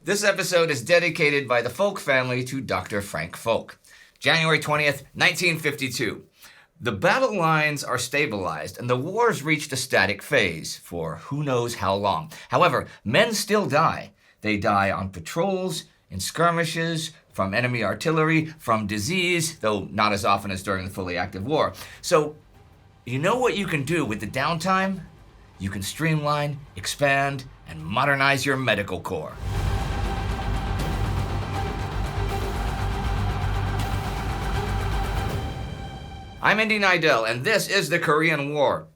This episode is dedicated by the Folk family to Dr. Frank Folk. January 20th, 1952. The battle lines are stabilized and the war's reached a static phase for who knows how long. However, men still die. They die on patrols, in skirmishes, from enemy artillery, from disease, though not as often as during the fully active war. So, you know what you can do with the downtime? You can streamline, expand, and modernize your medical corps. I'm Indy Neidell, and this is the Korean War.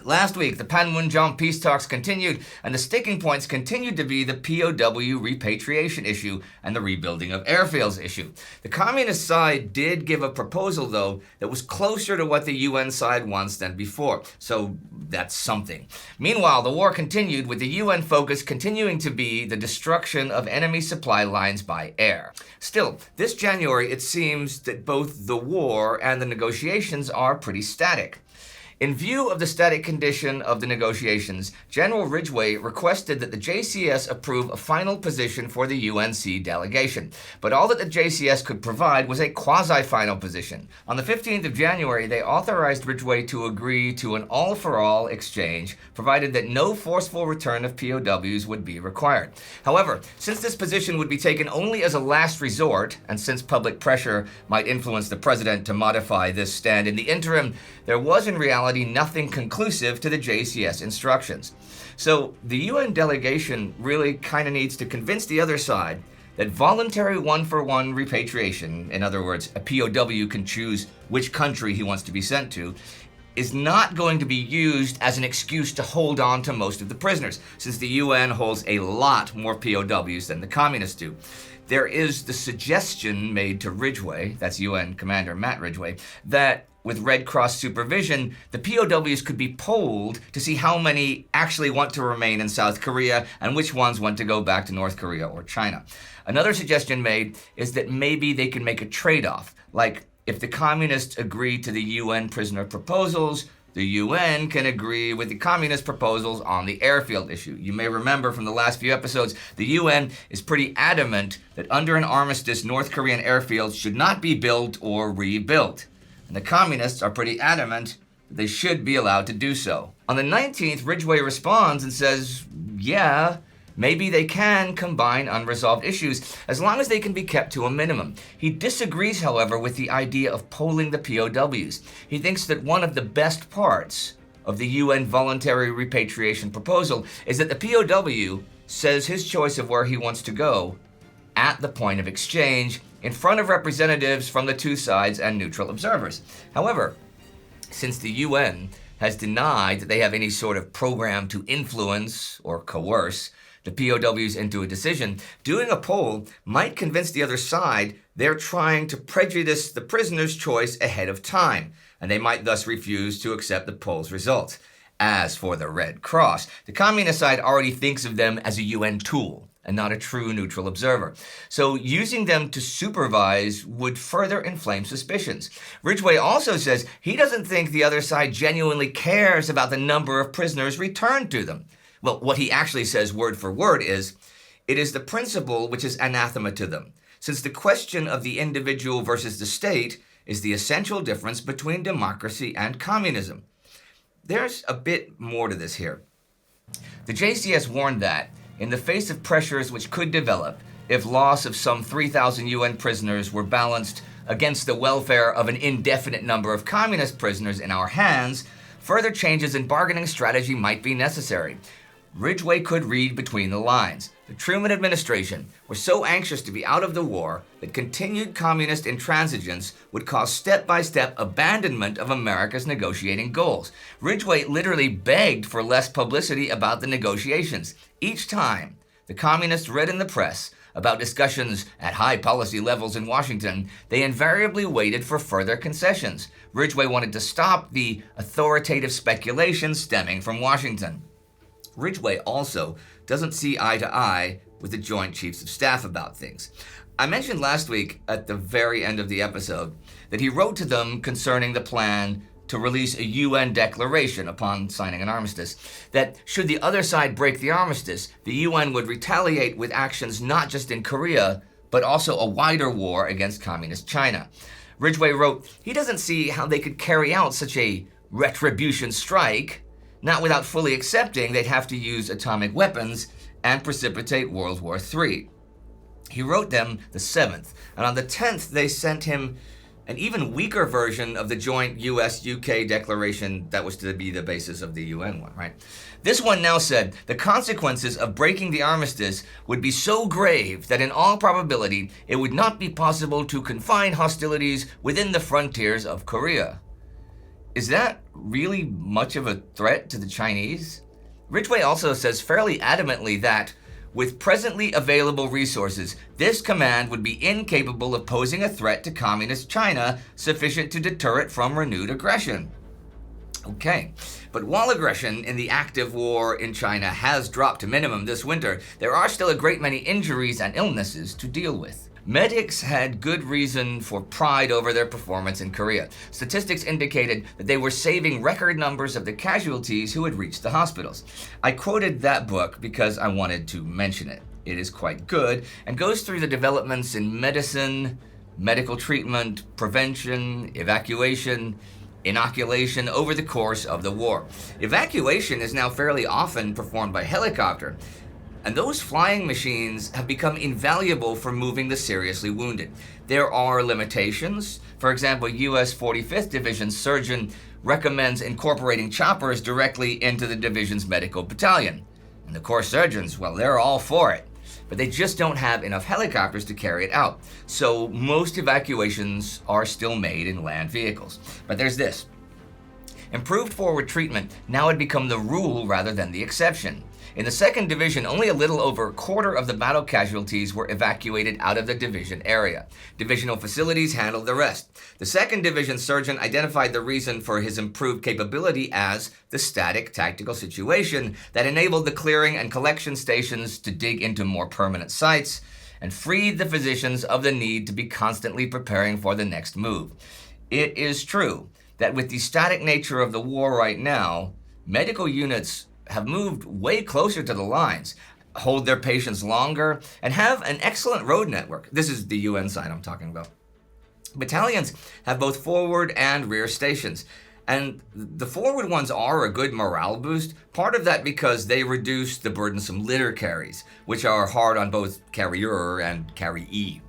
Last week, the Panmunjom peace talks continued, and the sticking points continued to be the POW repatriation issue and the rebuilding of airfields issue. The communist side did give a proposal, though, that was closer to what the UN side wants than before, so that's something. Meanwhile, the war continued, with the UN focus continuing to be the destruction of enemy supply lines by air. Still, this January, it seems that both the war and the negotiations are pretty static. In view of the static condition of the negotiations, General Ridgway requested that the JCS approve a final position for the UNC delegation. But all that the JCS could provide was a quasi-final position. On the 15th of January, they authorized Ridgway to agree to an all-for-all exchange, provided that no forceful return of POWs would be required. However, since this position would be taken only as a last resort, and since public pressure might influence the president to modify this stand in the interim, there was in reality nothing conclusive to the JCS instructions. So the UN delegation really kind of needs to convince the other side that voluntary one-for-one repatriation, in other words, a POW can choose which country he wants to be sent to, is not going to be used as an excuse to hold on to most of the prisoners, since the UN holds a lot more POWs than the communists do. There is the suggestion made to Ridgway, that's UN Commander Matt Ridgway, that with Red Cross supervision, the POWs could be polled to see how many actually want to remain in South Korea and which ones want to go back to North Korea or China. Another suggestion made is that maybe they can make a trade-off, like if the communists agree to the UN prisoner proposals, the UN can agree with the communist proposals on the airfield issue. You may remember from the last few episodes, the UN is pretty adamant that under an armistice, North Korean airfields should not be built or rebuilt. And the communists are pretty adamant that they should be allowed to do so. On the 19th, Ridgway responds and says, yeah, maybe they can combine unresolved issues as long as they can be kept to a minimum. He disagrees, however, with the idea of polling the POWs. He thinks that one of the best parts of the UN voluntary repatriation proposal is that the POW says his choice of where he wants to go at the point of exchange in front of representatives from the two sides and neutral observers. However, since the UN has denied that they have any sort of program to influence or coerce the POWs into a decision, doing a poll might convince the other side they're trying to prejudice the prisoner's choice ahead of time, and they might thus refuse to accept the poll's results. As for the Red Cross, the communist side already thinks of them as a UN tool and not a true neutral observer. So using them to supervise would further inflame suspicions. Ridgway also says he doesn't think the other side genuinely cares about the number of prisoners returned to them. Well, what he actually says word for word is, it is the principle which is anathema to them, since the question of the individual versus the state is the essential difference between democracy and communism. There's a bit more to this here. The JCS warned that, in the face of pressures which could develop if loss of some 3,000 UN prisoners were balanced against the welfare of an indefinite number of communist prisoners in our hands, further changes in bargaining strategy might be necessary. Ridgway could read between the lines. The Truman administration were so anxious to be out of the war that continued communist intransigence would cause step-by-step abandonment of America's negotiating goals. Ridgway literally begged for less publicity about the negotiations. Each time the communists read in the press about discussions at high policy levels in Washington, they invariably waited for further concessions. Ridgway wanted to stop the authoritative speculation stemming from Washington. Ridgway also doesn't see eye to eye with the Joint Chiefs of Staff about things. I mentioned last week at the very end of the episode that he wrote to them concerning the plan to release a UN declaration upon signing an armistice, that should the other side break the armistice, the UN would retaliate with actions not just in Korea, but also a wider war against communist China. Ridgway wrote, he doesn't see how they could carry out such a retribution strike, not without fully accepting they'd have to use atomic weapons and precipitate World War III. He wrote them the 7th, and on the 10th they sent him an even weaker version of the joint US-UK declaration that was to be the basis of the UN one, right? This one now said the consequences of breaking the armistice would be so grave that in all probability it would not be possible to confine hostilities within the frontiers of Korea. Is that really much of a threat to the Chinese? Ridgway also says fairly adamantly that with presently available resources, this command would be incapable of posing a threat to communist China sufficient to deter it from renewed aggression. Okay, but while aggression in the active war in China has dropped to minimum this winter, there are still a great many injuries and illnesses to deal with. Medics had good reason for pride over their performance in Korea. Statistics indicated that they were saving record numbers of the casualties who had reached the hospitals. I quoted that book because I wanted to mention it. It is quite good and goes through the developments in medicine, medical treatment, prevention, evacuation, inoculation over the course of the war. Evacuation is now fairly often performed by helicopter, and those flying machines have become invaluable for moving the seriously wounded. There are limitations. For example, US 45th Division surgeon recommends incorporating choppers directly into the division's medical battalion. And the Corps surgeons, well, they're all for it. But they just don't have enough helicopters to carry it out. So most evacuations are still made in land vehicles. But there's this. Improved forward treatment now had become the rule rather than the exception. In the 2nd Division, only a little over a quarter of the battle casualties were evacuated out of the division area. Divisional facilities handled the rest. The 2nd Division surgeon identified the reason for his improved capability as the static tactical situation that enabled the clearing and collection stations to dig into more permanent sites and freed the physicians of the need to be constantly preparing for the next move. It is true that with the static nature of the war right now, medical units have moved way closer to the lines, hold their patients longer, and have an excellent road network. This is the UN side I'm talking about. Battalions have both forward and rear stations, and the forward ones are a good morale boost, part of that because they reduce the burdensome litter carries, which are hard on both carrier and carryee.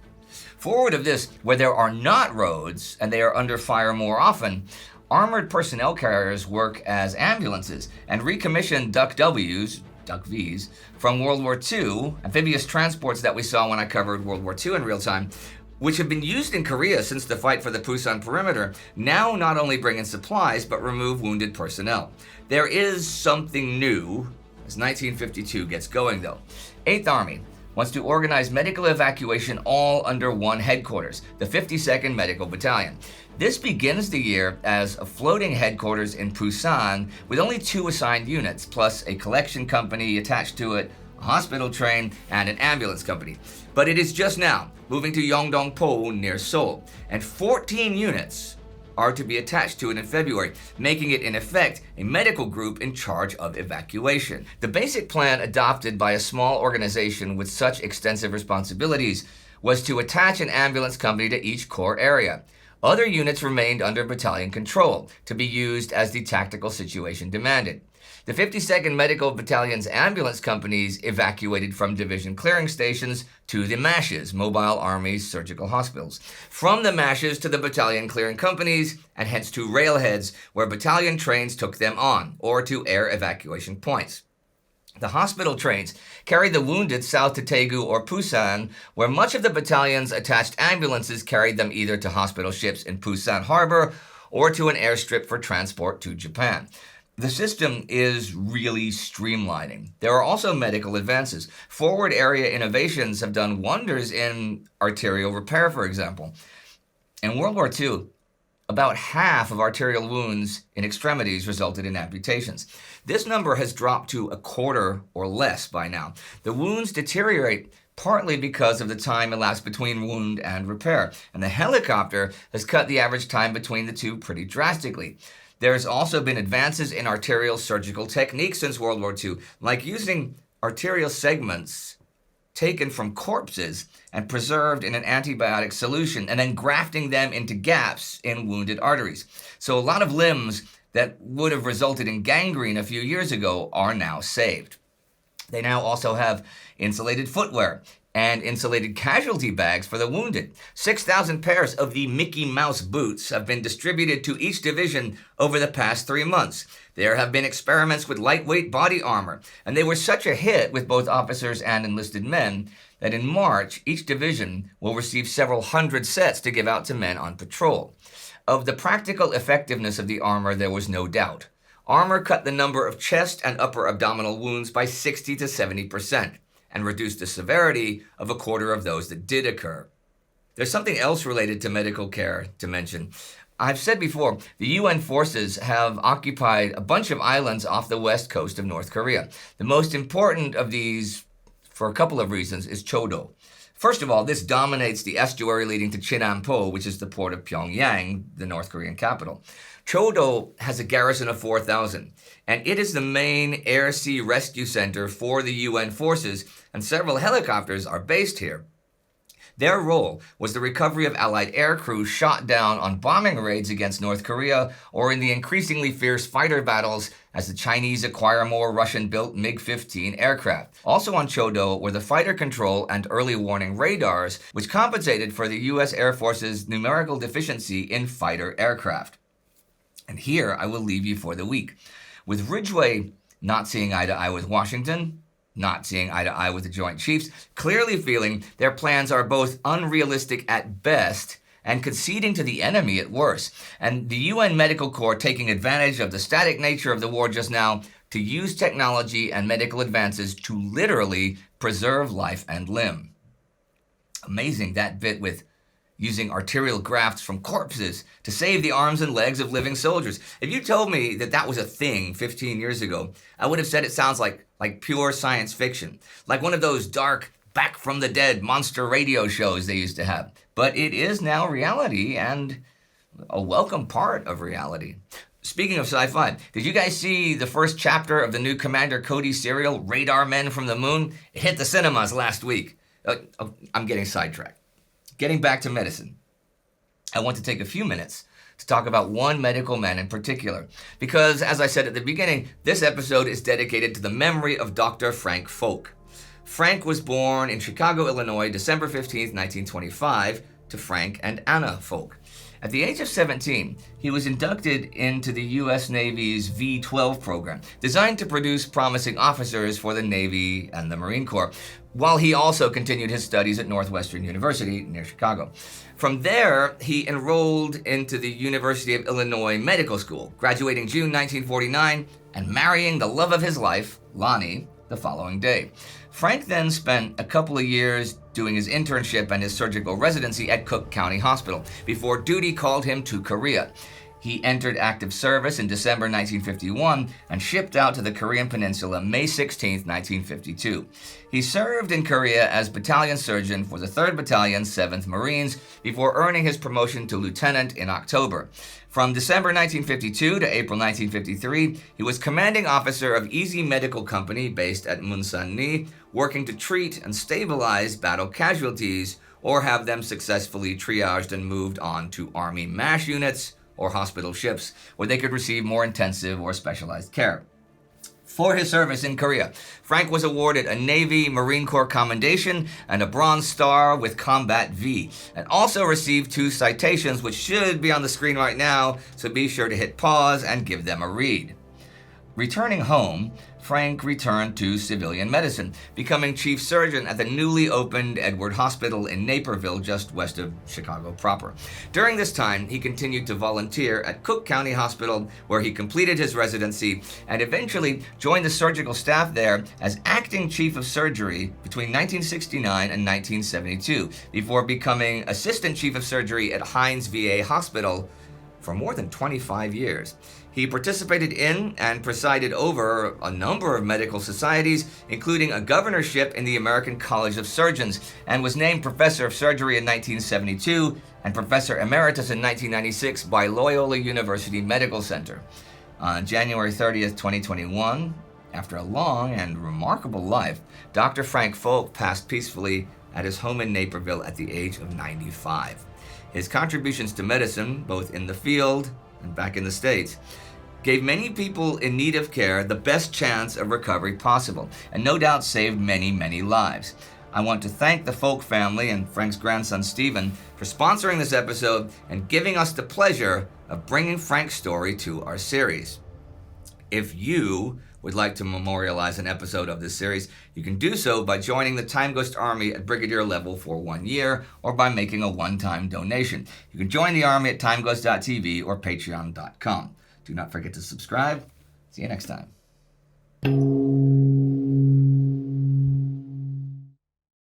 Forward of this, where there are not roads and they are under fire more often, armored personnel carriers work as ambulances and recommissioned Duck Vs, from World War II, amphibious transports that we saw when I covered World War II in real time, which have been used in Korea since the fight for the Pusan perimeter, now not only bring in supplies but remove wounded personnel. There is something new as 1952 gets going though. 8th Army wants to organize medical evacuation all under one headquarters, the 52nd Medical Battalion. This begins the year as a floating headquarters in Pusan with only 2 assigned units, plus a collection company attached to it, a hospital train, and an ambulance company. But it is just now moving to Yeongdong-po near Seoul, and 14 units are to be attached to it in February, making it in effect a medical group in charge of evacuation. The basic plan adopted by a small organization with such extensive responsibilities was to attach an ambulance company to each core area. Other units remained under battalion control to be used as the tactical situation demanded. The 52nd Medical Battalion's ambulance companies evacuated from division clearing stations to the MASHs, Mobile Army Surgical Hospitals, from the MASHs to the battalion clearing companies, and hence to railheads where battalion trains took them on, or to air evacuation points. The hospital trains carried the wounded south to Daegu or Busan, where much of the battalion's attached ambulances carried them either to hospital ships in Busan Harbor or to an airstrip for transport to Japan. The system is really streamlining. There are also medical advances. Forward area innovations have done wonders in arterial repair, for example. In World War II, about half of arterial wounds in extremities resulted in amputations. This number has dropped to a quarter or less by now. The wounds deteriorate partly because of the time elapsed between wound and repair, and the helicopter has cut the average time between the two pretty drastically. There's also been advances in arterial surgical techniques since World War II, like using arterial segments taken from corpses and preserved in an antibiotic solution and then grafting them into gaps in wounded arteries. So a lot of limbs that would have resulted in gangrene a few years ago are now saved. They now also have insulated footwear and insulated casualty bags for the wounded. 6,000 pairs of the Mickey Mouse boots have been distributed to each division over the past 3 months. There have been experiments with lightweight body armor, and they were such a hit with both officers and enlisted men that in March, each division will receive several hundred sets to give out to men on patrol. Of the practical effectiveness of the armor, there was no doubt. Armor cut the number of chest and upper abdominal wounds by 60 to 70%. And reduced the severity of a quarter of those that did occur. There's something else related to medical care to mention. I've said before, the UN forces have occupied a bunch of islands off the west coast of North Korea. The most important of these, for a couple of reasons, is Cho-Do. First of all, this dominates the estuary leading to Chinampo, which is the port of Pyongyang, the North Korean capital. Cho-Do has a garrison of 4,000, and it is the main air-sea rescue center for the UN forces, and several helicopters are based here. Their role was the recovery of Allied air crews shot down on bombing raids against North Korea or in the increasingly fierce fighter battles as the Chinese acquire more Russian-built MiG-15 aircraft. Also on Cho-Do were the fighter control and early warning radars, which compensated for the U.S. Air Force's numerical deficiency in fighter aircraft. And here I will leave you for the week. With Ridgway not seeing eye to eye with Washington, not seeing eye to eye with the Joint Chiefs, clearly feeling their plans are both unrealistic at best and conceding to the enemy at worst, and the UN Medical Corps taking advantage of the static nature of the war just now to use technology and medical advances to literally preserve life and limb. Amazing, that bit with using arterial grafts from corpses to save the arms and legs of living soldiers. If you told me that that was a thing 15 years ago, I would have said it sounds like pure science fiction, like one of those dark, back from the dead monster radio shows they used to have. But it is now reality and a welcome part of reality. Speaking of sci-fi, did you guys see the first chapter of the new Commander Cody serial, Radar Men from the Moon? It hit the cinemas last week. I'm getting sidetracked. Getting back to medicine, I want to take a few minutes to talk about one medical man in particular, because as I said at the beginning, this episode is dedicated to the memory of Dr. Frank Folk. Frank was born in Chicago, Illinois, December 15, 1925, to Frank and Anna Folk. At the age of 17, he was inducted into the U.S. Navy's V-12 program, designed to produce promising officers for the Navy and the Marine Corps, while he also continued his studies at Northwestern University near Chicago. From there, he enrolled into the University of Illinois Medical School, graduating June 1949 and marrying the love of his life, Lonnie, the following day. Frank then spent a couple of years doing his internship and his surgical residency at Cook County Hospital before duty called him to Korea. He entered active service in December 1951 and shipped out to the Korean Peninsula May 16, 1952. He served in Korea as battalion surgeon for the 3rd Battalion, 7th Marines, before earning his promotion to lieutenant in October. From December 1952 to April 1953, he was commanding officer of Easy Medical Company based at Munsan-ni, working to treat and stabilize battle casualties or have them successfully triaged and moved on to Army MASH units or hospital ships where they could receive more intensive or specialized care. For his service in Korea, Frank was awarded a Navy Marine Corps Commendation and a Bronze Star with Combat V, and also received 2 citations which should be on the screen right now, so be sure to hit pause and give them a read. Returning home, Frank returned to civilian medicine, becoming chief surgeon at the newly opened Edward Hospital in Naperville, just west of Chicago proper. During this time, he continued to volunteer at Cook County Hospital, where he completed his residency and eventually joined the surgical staff there as acting chief of surgery between 1969 and 1972, before becoming assistant chief of surgery at Hines VA Hospital for more than 25 years. He participated in and presided over a number of medical societies, including a governorship in the American College of Surgeons, and was named Professor of Surgery in 1972 and Professor Emeritus in 1996 by Loyola University Medical Center. On January 30th, 2021, after a long and remarkable life, Dr. Frank Folk passed peacefully at his home in Naperville at the age of 95. His contributions to medicine, both in the field and back in the States, gave many people in need of care the best chance of recovery possible, and no doubt saved many, many lives. I want to thank the Folk family and Frank's grandson Stephen for sponsoring this episode and giving us the pleasure of bringing Frank's story to our series. If you would like to memorialize an episode of this series, you can do so by joining the Time Ghost Army at Brigadier level for 1 year, or by making a one-time donation. You can join the Army at timeghost.tv or patreon.com. Do not forget to subscribe. See you next time.